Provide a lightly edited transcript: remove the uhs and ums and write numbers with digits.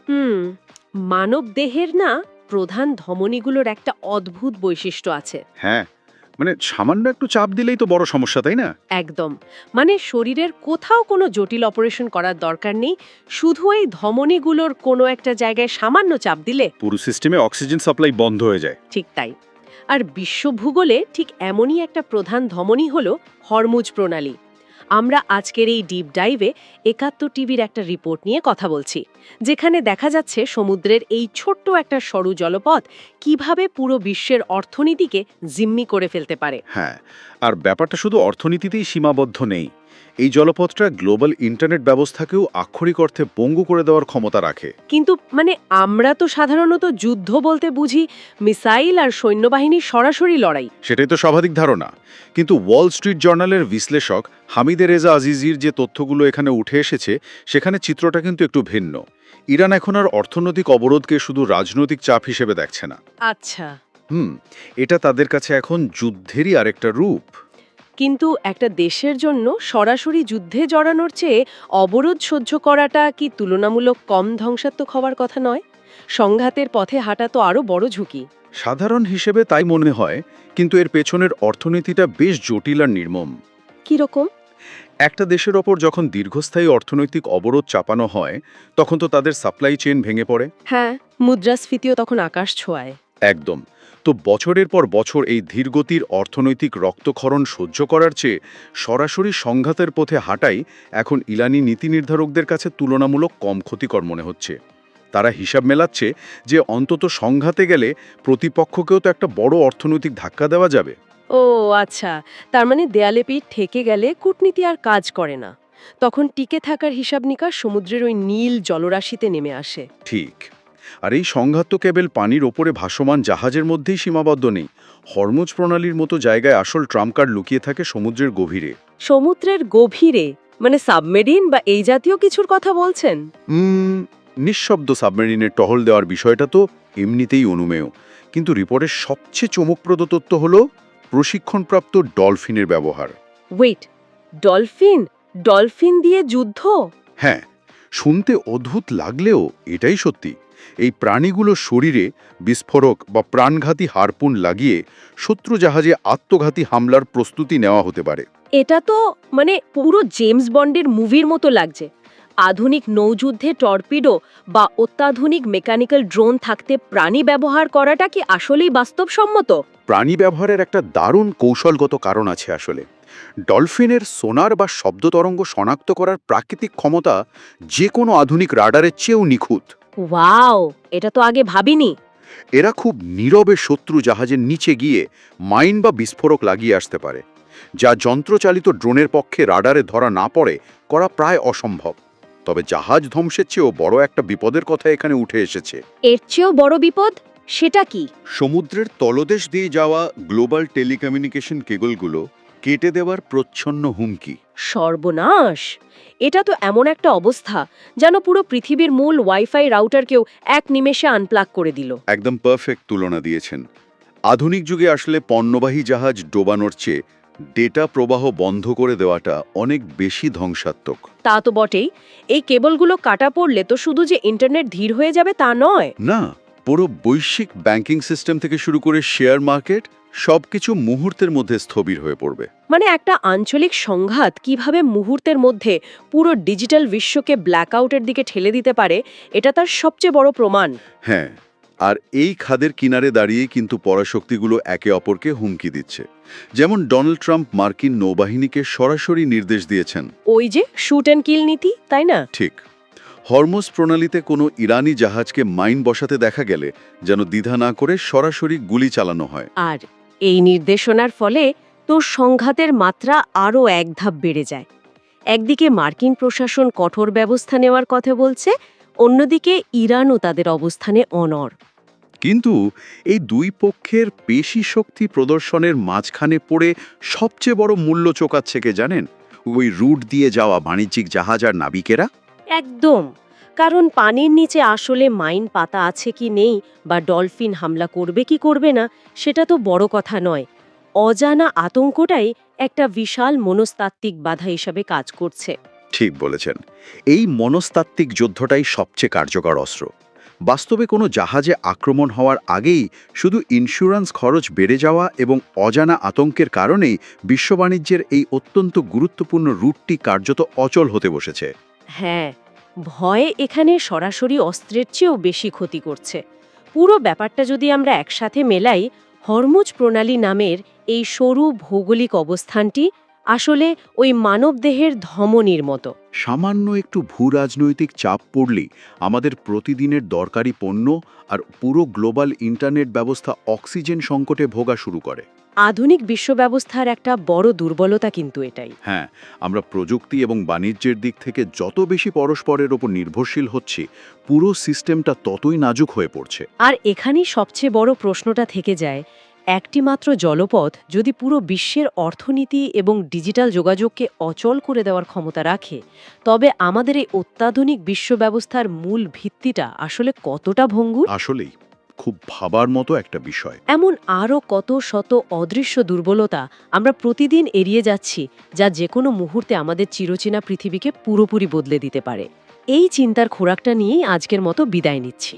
হুম। মানব দেহের না প্রধান ধমনীগুলোর একটা অদ্ভুত বৈশিষ্ট্য আছে। হ্যাঁ, মানে সামান্য একটু চাপ দিলেই তো বড় সমস্যা, তাই না? একদম। মানে শরীরের কোথাও কোনো জটিল অপারেশন করার দরকার নেই, শুধু এই ধমনীগুলোর কোনো একটা জায়গায় সামান্য চাপ দিলে। পুরো সিস্টেমে অক্সিজেন সাপ্লাই বন্ধ হয়ে যায়। ঠিক তাই। আর বিশ্ব ভূগোলে ঠিক এমনই একটা প্রধান ধমনী হলো হরমুজ প্রণালী। আমরা আজকের এই ডিপ ডাইভে ৭১ টিভির একটা রিপোর্ট নিয়ে কথা বলছি, যেখানে দেখা যাচ্ছে সমুদ্রের এই ছোট্ট একটা সরু জলপথ কিভাবে পুরো বিশ্বের অর্থনীতিকে জিম্মি করে ফেলতে পারে। হ্যাঁ, আর ব্যাপারটা শুধু অর্থনীতিতেই সীমাবদ্ধ নেই। এই জলপথটা গ্লোবাল ইন্টারনেট ব্যবস্থাকেও আক্ষরিক অর্থে পঙ্গু করে দেওয়ার ক্ষমতা রাখে। কিন্তু মানে আমরা তো সাধারণত যুদ্ধ বলতে বুঝি মিসাইল আর সৈন্যবাহিনীর সরাসরি লড়াই। সেটাই তো স্বাভাবিক ধারণা। কিন্তু ওয়াল স্ট্রিট জার্নালের বিশ্লেষক হামিদে রেজা আজিজির যে তথ্যগুলো এখানে উঠে এসেছে, সেখানে চিত্রটা কিন্তু একটু ভিন্ন। ইরান এখন আর অর্থনৈতিক অবরোধকে শুধু রাজনৈতিক চাপ হিসেবে দেখছে না। আচ্ছা। এটা তাদের কাছে এখন যুদ্ধেরই আরেকটা রূপ। কিন্তু একটা দেশের জন্য সরাসরি যুদ্ধে জড়ানোর চেয়ে অবরোধ সহ্য করাটা কি তুলনামূলক কম ধ্বংসাত্মক হওয়ার কথা নয়? সংঘাতের পথে হাঁটা তো আরো বড় ঝুঁকি। সাধারণ হিসেবে তাই মনে হয়, কিন্তু এর পেছনের অর্থনীতিটা বেশ জটিল আর নির্মম। কিরকম? একটা দেশের ওপর যখন দীর্ঘস্থায়ী অর্থনৈতিক অবরোধ চাপানো হয়, তখন তো তাদের সাপ্লাই চেইন ভেঙে পড়ে। হ্যাঁ, মুদ্রাস্ফীতিও তখন আকাশ ছোঁয়ায়। একদম। তো বছরের পর বছর এই ধীরগতির অর্থনৈতিক রক্তক্ষরণ সহ্য করার চেয়ে সরাসরি সংঘাতের পথে হাঁটাই এখন ইরানি নীতি নির্ধারকদের কাছে তুলনামূলক কম ক্ষতিকর মনে হচ্ছে। তারা হিসাব মেলাচ্ছে যে অন্তত সংঘাতে গেলে প্রতিপক্ষকেও তো একটা বড় অর্থনৈতিক ধাক্কা দেওয়া যাবে। ও আচ্ছা, তার মানে দেয়ালে পিঠ ঠেকে গেলে কূটনীতি আর কাজ করে না। তখন টিকে থাকার হিসাব নিকাশ সমুদ্রের ওই নীল জলরাশিতে নেমে আসে। ঠিক। আর এই সংঘাত তো কেবল পানির ওপরে ভাসমান জাহাজের মধ্যেই সীমাবদ্ধ নেই। হরমুজ প্রণালীর মতো জায়গায় আসল ট্রাম্প কার্ড লুকিয়ে থাকে সমুদ্রের গভীরে। সমুদ্রের গভীরে? মানে সাবমেরিন বা এই জাতীয় কিছুর কথা বলছেন? নিঃশব্দ সাবমেরিনের টহল দেওয়ার বিষয়টা তো এমনিতেই অনুমেয়, কিন্তু রিপোর্টের সবচেয়ে চমকপ্রদ তথ্য হল প্রশিক্ষণপ্রাপ্ত ডলফিনের ব্যবহার। Wait, dolphin? ডলফিন দিয়ে যুদ্ধ? হ্যাঁ, শুনতে অদ্ভুত লাগলেও এটাই সত্যি। এই প্রাণীগুলোর শরীরে বিস্ফোরক বা প্রাণঘাতী হারপুন লাগিয়ে শত্রু জাহাজে আত্মঘাতী হামলার প্রস্তুতি নেওয়া হতে পারে। এটা তো মানে পুরো জেমস বন্ডের মুভির মতো লাগছে। আধুনিক নৌযুদ্ধে টর্পিডো বা অত্যাধুনিক মেকানিক্যাল ড্রোন থাকতে প্রাণী ব্যবহার করাটা কি আসলেই বাস্তবসম্মত? প্রাণী ব্যবহারের একটা দারুণ কৌশলগত কারণ আছে আসলে। ডলফিনের সোনার বা শব্দ তরঙ্গ শনাক্ত করার প্রাকৃতিক ক্ষমতা যে কোনো আধুনিক রাডারের চেয়েও নিখুঁত। ওয়াও, এটা তো আগে ভাবিনি। এরা খুব নীরবে শত্রু জাহাজের নিচে গিয়ে মাইন বা বিস্ফোরক লাগিয়ে আসতে পারে, যা যন্ত্রচালিত ড্রোনের পক্ষে রাডারে ধরা না পড়ে করা প্রায় অসম্ভব। তবে জাহাজ ধ্বংসের চেয়েও বড় একটা বিপদের কথা এখানে উঠে এসেছে। এর চেয়েও বড় বিপদ? সেটা কি? সমুদ্রের তলদেশ দিয়ে যাওয়া গ্লোবাল টেলিকমিউনিকেশন কেবলগুলো কেটে দেওয়ার প্রচ্ছন্ন হুমকি। সর্বনাশ! এটা তো এমন একটা অবস্থা যেন পুরো পৃথিবীর মূল ওয়াইফাই রাউটারকেও এক নিমেষে আনপ্লাগ করে দিল। একদম পারফেক্ট তুলনা দিয়েছেন। আধুনিক যুগে আসলে পণ্যবাহী জাহাজ ডোবানোর চেয়ে ডেটা প্রবাহ বন্ধ করে দেওয়াটা অনেক বেশি ধ্বংসাত্মক। তা তো বটেই। এই কেবলগুলো কাটা পড়লে তো শুধু যে ইন্টারনেট ধীর হয়ে যাবে তা নয়। না, পুরো বৈশ্বিক ব্যাংকিং সিস্টেম থেকে শুরু করে শেয়ার মার্কেট সবকিছু মুহূর্তের মধ্যে স্থবির হয়ে পড়বে। মানে একটা আঞ্চলিক সংঘাত কিভাবে মুহূর্তের মধ্যে পুরো ডিজিটাল বিশ্বকে ব্ল্যাকআউটের দিকে ঠেলে দিতে পারে, এটা তার সবচেয়ে বড় প্রমাণ। হ্যাঁ, আর এই খাদের কিনারে দাঁড়িয়ে কিন্তু পরাশক্তিগুলো একে অপরকে হুমকি দিচ্ছে। যেমন ডোনাল্ড ট্রাম্প মার্কিন নৌবাহিনীকে সরাসরি নির্দেশ দিয়েছেন। ওই যে শুট অ্যান্ড কিল নীতি, তাই না? ঠিক। হরমুজ প্রণালীতে কোনো ইরানি জাহাজকে মাইন বসাতে দেখা গেলে যেন দ্বিধা না করে সরাসরি গুলি চালানো হয়। আর এই নির্দেশনার ফলে তো সংঘাতের মাত্রা আরও এক ধাপ বেড়ে যায়। একদিকে মার্কিন প্রশাসন কঠোর ব্যবস্থা নেওয়ার কথা বলছে, অন্যদিকে ইরানও তাদের অবস্থানে অনড়। কিন্তু এই দুই পক্ষের পেশি শক্তি প্রদর্শনের মাঝখানে পড়ে সবচেয়ে বড় মূল্য চোকাচ্ছে কে জানেন? ওই রুট দিয়ে যাওয়া বাণিজ্যিক জাহাজ আর নাবিকেরা। একদম। কারণ পানির নিচে আসলে মাইন পাতা আছে কি নেই বা ডলফিন হামলা করবে কি করবে না, সেটা তো বড় কথা নয়। অজানা আতঙ্কটাই একটা বিশাল মনস্তাত্ত্বিক বাধা হিসাবে কাজ করছে। ঠিক বলেছেন। এই মনস্তাত্ত্বিক যুদ্ধটাই সবচেয়ে কার্যকর অস্ত্র। বাস্তবে কোনো জাহাজে আক্রমণ হওয়ার আগেই শুধু ইন্স্যুরেন্স খরচ বেড়ে যাওয়া এবং অজানা আতঙ্কের কারণেই বিশ্ব বাণিজ্যের এই অত্যন্ত গুরুত্বপূর্ণ রুটটি কার্যত অচল হতে বসেছে। হ্যাঁ, ভয় এখানে সরাসরি অস্ত্রের চেয়েও বেশি ক্ষতি করছে। পুরো ব্যাপারটা যদি আমরা একসাথে মেলাই, হরমুজ প্রণালী নামের এই সরু ভৌগোলিক অবস্থানটি আসলে ওই মানবদেহের ধমনীর মতো। সামান্য একটু ভূরাজনৈতিক চাপ পড়লেই আমাদের প্রতিদিনের দরকারি পণ্য আর পুরো গ্লোবাল ইন্টারনেট ব্যবস্থা অক্সিজেন সংকটে ভোগা শুরু করে। আধুনিক বিশ্ব ব্যবস্থার একটা বড় দুর্বলতা কিন্তু এটাই। হ্যাঁ, আমরা প্রযুক্তি এবং বাণিজ্যের দিক থেকে যত বেশি পরস্পরের ওপর নির্ভরশীল হচ্ছি, পুরো সিস্টেমটা ততই নাজুক হয়ে পড়ছে। আর এখানেই সবচেয়ে বড় প্রশ্নটা থেকে যায়, একটি মাত্র জলপথ যদি পুরো বিশ্বের অর্থনীতি এবং ডিজিটাল যোগাযোগকে অচল করে দেওয়ার ক্ষমতা রাখে, তবে আমাদের এই অত্যাধুনিক বিশ্ব ব্যবস্থার মূল ভিত্তিটা আসলে কতটা ভঙ্গুর। আসলেই খুব ভাবার মতো একটা বিষয়। এমন আরও কত শত অদৃশ্য দুর্বলতা আমরা প্রতিদিন এড়িয়ে যাচ্ছি, যা যে কোনো মুহূর্তে আমাদের চিরচেনা পৃথিবীকে পুরোপুরি বদলে দিতে পারে। এই চিন্তার খোরাকটা নিয়েই আজকের মতো বিদায় নিচ্ছি।